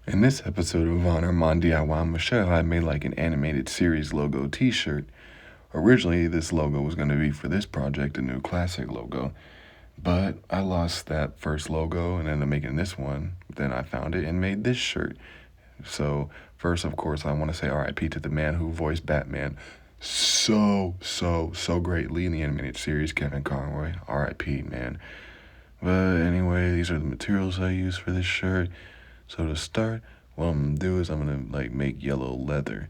In this episode of Honor Mon DIY Michelle, I made like an animated series logo t-shirt. Originally, this logo was going to be for this project, a new classic logo, but I lost that first logo and ended up making this one. Then I found it and made this shirt. So first, of course, I want to say RIP to the man who voiced Batman so greatly in the animated series, Kevin Conroy. RIP, man. But anyway, these are the materials I use for this shirt. So to start, what I'm gonna do is I'm gonna make yellow leather.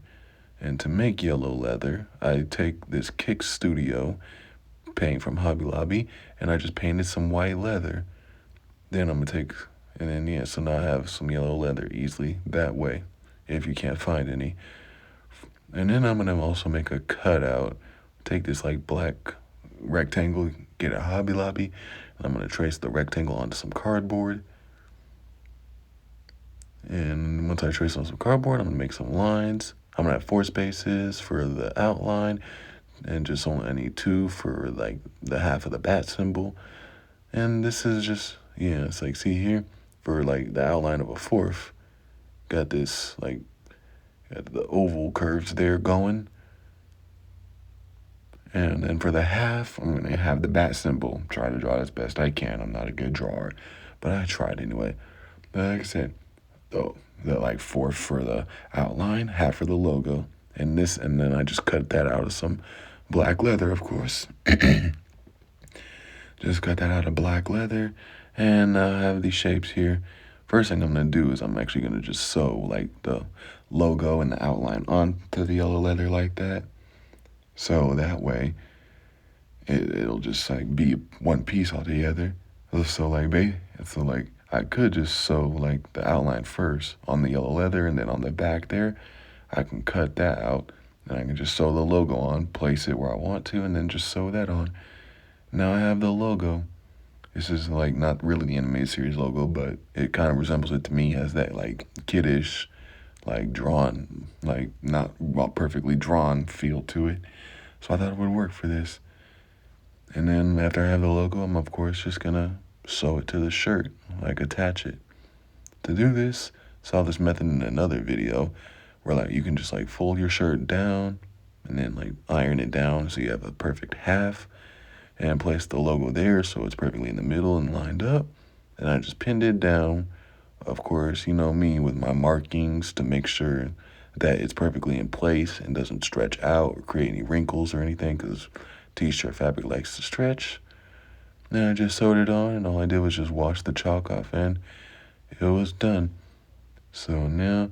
And to make yellow leather, I take this Kick Studio paint from Hobby Lobby and I just painted some white leather. Then I'm gonna take, and then yeah, so now I have some yellow leather easily that way, if you can't find any. And then I'm gonna also make a cutout. Take this black rectangle, get a Hobby Lobby, and I'm gonna trace the rectangle onto some cardboard. And once I trace on some cardboard, I'm gonna make some lines. I'm gonna have 4 spaces for the outline, and just only I need 2 for the half of the bat symbol. And this is just it's see here for the outline of a fourth. Got this got the oval curves there going. And then for the half, I'm gonna have the bat symbol. Try to draw it as best I can. I'm not a good drawer, but I tried anyway. But like I said, the fourth for the outline, half for the logo, and then I just cut that out of some black leather, of course. Just cut that out of black leather, and I have these shapes here. First thing I'm gonna do is I'm actually gonna just sew the logo and the outline onto the yellow leather like that. So that way, it'll just be one piece altogether. So I could just sew the outline first on the yellow leather, and then on the back there, I can cut that out, and I can just sew the logo on, place it where I want to, and then just sew that on. Now I have the logo. This is not really the animated series logo, but it kind of resembles it to me. It has that kiddish, drawn, not perfectly drawn feel to it. So I thought it would work for this. And then after I have the logo, I'm of course just gonna sew it to the shirt, attach it. To do this, saw this method in another video where you can just fold your shirt down and then iron it down so you have a perfect half, and place the logo there so it's perfectly in the middle and lined up. And I just pinned it down, of course, you know me, with my markings to make sure that it's perfectly in place and doesn't stretch out or create any wrinkles or anything, because t-shirt fabric likes to stretch. Then I just sewed it on, and all I did was just wash the chalk off, and it was done. So now,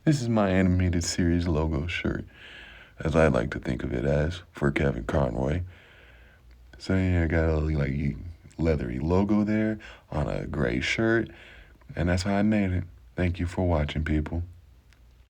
this is my animated series logo shirt, as I like to think of it as, for Kevin Conroy. So yeah, I got a leathery logo there on a gray shirt, and that's how I made it. Thank you for watching, people.